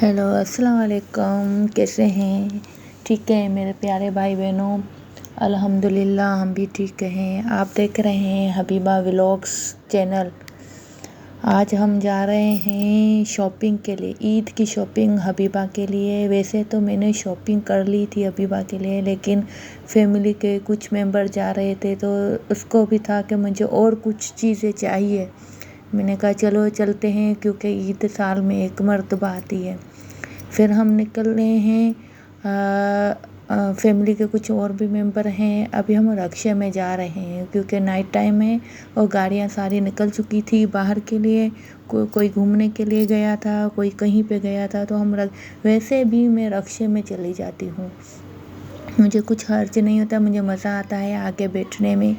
Hello अस्सलाम वालेकुम। कैसे हैं? ठीक है मेरे प्यारे भाई बहनों। अल्हम्दुलिल्लाह हम भी ठीक हैं। आप देख रहे हैं हबीबा व्लॉग्स चैनल। आज हम जा रहे हैं शॉपिंग के लिए, ईद की शॉपिंग हबीबा के लिए। वैसे तो मैंने शॉपिंग कर ली थी हबीबा के लिए, लेकिन फैमिली के कुछ मेंबर जा रहे थे तो उसको भी था कि मुझे और कुछ चीज़ें चाहिए। मैंने कहा चलो चलते हैं, क्योंकि ईद साल में एक मर्तबा आती है। फिर हम निकल रहे हैं। फैमिली के कुछ और भी मेंबर हैं। अभी हम रक्शे में जा रहे हैं क्योंकि नाइट टाइम है और गाड़ियां सारी निकल चुकी थी बाहर के लिए। कोई घूमने के लिए गया था, कोई कहीं पे गया था। तो वैसे भी मैं रक्शे में चली जाती हूँ, मुझे कुछ हर्ज नहीं होता, मुझे मज़ा आता है आगे बैठने में।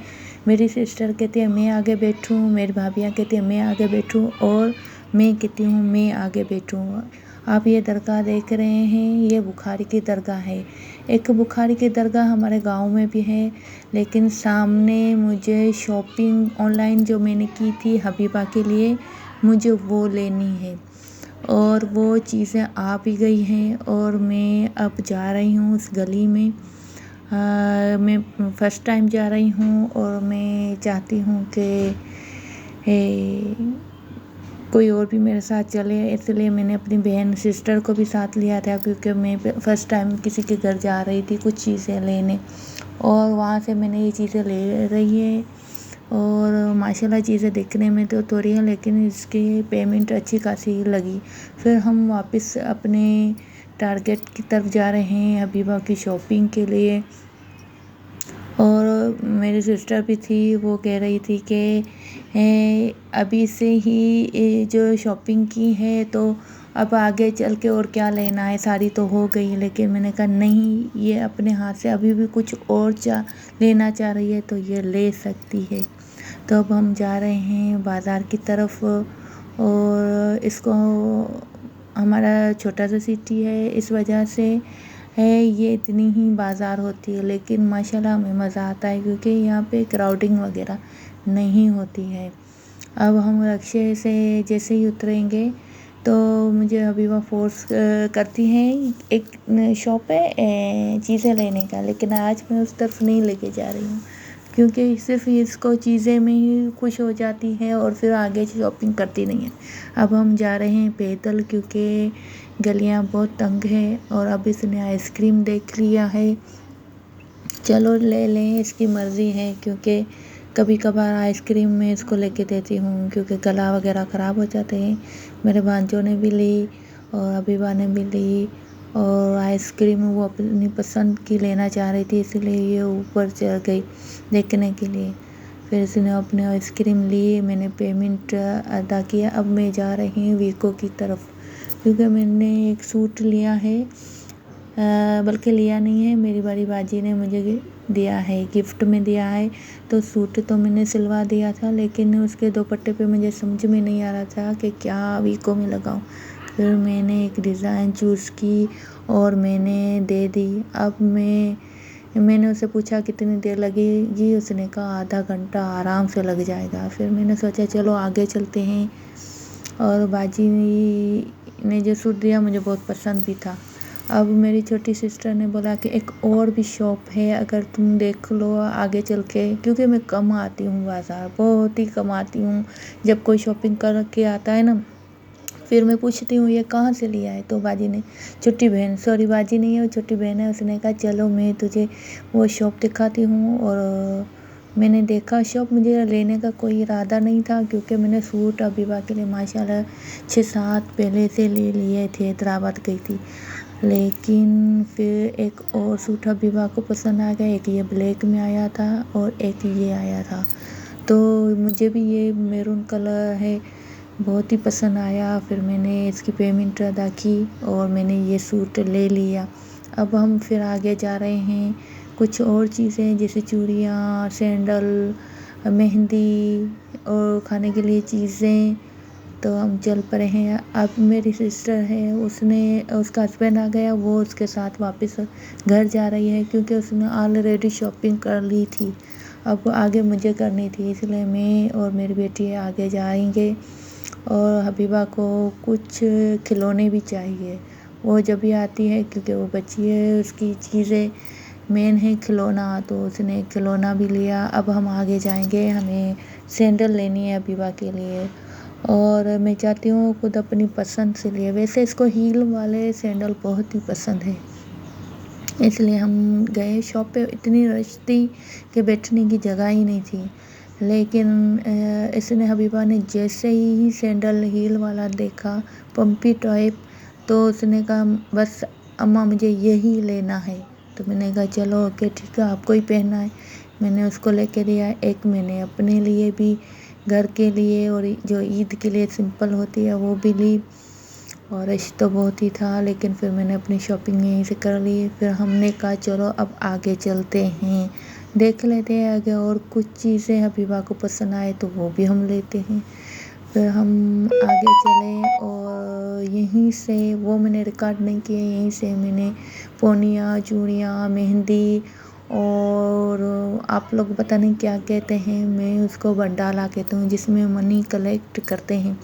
मेरी सिस्टर कहती है मैं आगे बैठूं, मेरी भाभियाँ कहती है मैं आगे बैठूं, और मैं कहती हूँ मैं आगे बैठूं। आप ये दरगाह देख रहे हैं, ये बुखारी की दरगाह है। एक बुखारी की दरगाह हमारे गांव में भी है, लेकिन सामने मुझे शॉपिंग ऑनलाइन जो मैंने की थी हबीबा के लिए, मुझे वो लेनी है। और वो चीज़ें आ भी गई हैं और मैं अब जा रही हूँ उस गली में। मैं फ़र्स्ट टाइम जा रही हूँ और मैं चाहती हूँ कि कोई और भी मेरे साथ चले, इसलिए मैंने अपनी बहन सिस्टर को भी साथ लिया था, क्योंकि मैं फ़र्स्ट टाइम किसी के घर जा रही थी कुछ चीज़ें लेने। और वहाँ से मैंने ये चीज़ें ले रही है और माशाल्लाह चीज़ें दिखने में तो थोड़ी है, लेकिन इसकी पेमेंट अच्छी खासी लगी। फिर हम वापस अपने टारगेट की तरफ जा रहे हैं हबीबा की शॉपिंग के लिए। और मेरी सिस्टर भी थी, वो कह रही थी कि अभी से ही जो शॉपिंग की है तो अब आगे चल के और क्या लेना है, सारी तो हो गई। लेकिन मैंने कहा नहीं, ये अपने हाथ से अभी भी कुछ और लेना चाह रही है तो ये ले सकती है। तो अब हम जा रहे हैं बाज़ार की तरफ। और इसको, हमारा छोटा सा सिटी है, इस वजह से ये इतनी ही बाज़ार होती है, लेकिन माशाल्लाह हमें मज़ा आता है क्योंकि यहाँ पे क्राउडिंग वगैरह नहीं होती है। अब हम रक्शे से जैसे ही उतरेंगे तो मुझे हबीबा फोर्स करती हैं, एक शॉप है चीज़ें लेने का, लेकिन आज मैं उस तरफ नहीं लेके जा रही हूँ क्योंकि सिर्फ इसको चीज़ें में ही खुश हो जाती है और फिर आगे शॉपिंग करती नहीं है। अब हम जा रहे हैं पैदल क्योंकि गलियां बहुत तंग है। और अब इसने आइसक्रीम देख लिया है, चलो ले लें, इसकी मर्ज़ी है। क्योंकि कभी कभार आइसक्रीम में इसको लेके देती हूँ क्योंकि गला वगैरह ख़राब हो जाते हैं। मेरे भांजों ने भी ली और हबीबा ने भी ली, और आइसक्रीम वो अपनी पसंद की लेना चाह रही थी, इसलिए ये ऊपर चढ़ गई देखने के लिए। फिर इसने अपने आइसक्रीम ली, मैंने पेमेंट अदा किया। अब मैं जा रही हूँ वीको की तरफ क्योंकि मैंने एक सूट लिया है, बल्कि लिया नहीं है, मेरी बड़ी बाजी ने मुझे दिया है, गिफ्ट में दिया है। तो सूट तो मैंने सिलवा दिया था, लेकिन उसके दुपट्टे पे मुझे समझ में नहीं आ रहा था कि क्या वीको में लगाऊं। फिर मैंने एक डिज़ाइन चूज़ की और मैंने दे दी। अब मैंने उससे पूछा कितनी देर लगेगी, उसने कहा आधा घंटा आराम से लग जाएगा। फिर मैंने सोचा चलो आगे चलते हैं। और बाजी ने जो सूट दिया मुझे बहुत पसंद भी था। अब मेरी छोटी सिस्टर ने बोला कि एक और भी शॉप है, अगर तुम देख लो आगे चल के, क्योंकि मैं कम आती हूँ बाज़ार, बहुत ही कम आती हूँ। जब कोई शॉपिंग करके आता है ना, फिर मैं पूछती हूँ ये कहाँ से लिया है, तो बाजी ने, छोटी बहन, सॉरी बाजी नहीं है वो छोटी बहन है, उसने कहा चलो मैं तुझे वो शॉप दिखाती हूँ। और मैंने देखा शॉप, मुझे लेने का कोई इरादा नहीं था क्योंकि मैंने सूट हबीबा के लिए माशाल्लाह 6-7 पहले से ले लिए थे, हैदराबाद गई थी। लेकिन फिर एक और सूट हबीबा को पसंद आ गया, एक ये ब्लैक में आया था और एक ये आया था। तो मुझे भी ये मैरून कलर है, बहुत ही पसंद आया। फिर मैंने इसकी पेमेंट अदा की और मैंने ये सूट ले लिया। अब हम फिर आगे जा रहे हैं, कुछ और चीज़ें जैसे चूड़ियाँ, सैंडल, मेहंदी और खाने के लिए चीज़ें, तो हम चल पड़े हैं। अब मेरी सिस्टर है, उसका हस्बैंड आ गया, वो उसके साथ वापस घर जा रही है क्योंकि उसने ऑलरेडी शॉपिंग कर ली थी। अब आगे मुझे करनी थी, इसलिए मैं और मेरी बेटी आगे जाएंगे। और हबीबा को कुछ खिलौने भी चाहिए, वो जब भी आती है क्योंकि वो बच्ची है, उसकी चीज़ें मेन है खिलौना, तो उसने खिलौना भी लिया। अब हम आगे जाएंगे, हमें सैंडल लेनी है अबीबा के लिए और मैं चाहती हूँ खुद अपनी पसंद से लिए। वैसे इसको हील वाले सैंडल बहुत ही पसंद है, इसलिए हम गए शॉप पे। इतनी रश थी कि बैठने की जगह ही नहीं थी, लेकिन इसने हबीबा ने जैसे ही सैंडल हील वाला देखा पम्पी टाइप, तो उसने कहा बस अम्मा मुझे यही लेना है। तो मैंने कहा चलो ओके ठीक है, आपको ही पहनना है। मैंने उसको लेके दिया। एक मैंने अपने लिए भी, घर के लिए, और जो ईद के लिए सिंपल होती है वो भी ली। और रश तो बहुत ही था, लेकिन फिर मैंने अपनी शॉपिंग यहीं से कर ली। फिर हमने कहा चलो अब आगे चलते हैं, देख लेते हैं आगे और कुछ चीज़ें हबीबा को पसंद आए तो वो भी हम लेते हैं। फिर हम आगे चले और यहीं से, वो मैंने रिकॉर्ड नहीं किया, यहीं से मैंने पोनिया, चूड़ियाँ, मेहंदी और आप लोग पता नहीं क्या कहते हैं, मैं उसको बंडाला कहती हूँ, जिसमें मनी कलेक्ट करते हैं।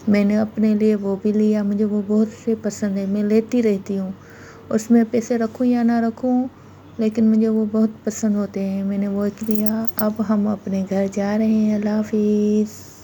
मैंने अपने लिए वो भी लिया, मुझे वो बहुत से पसंद है, मैं लेती रहती हूँ। उसमें पैसे रखूँ या ना रखूँ, लेकिन मुझे वो बहुत पसंद होते हैं। मैंने वो लिया। अब हम अपने घर जा रहे हैं। अल्लाह हाफिज़।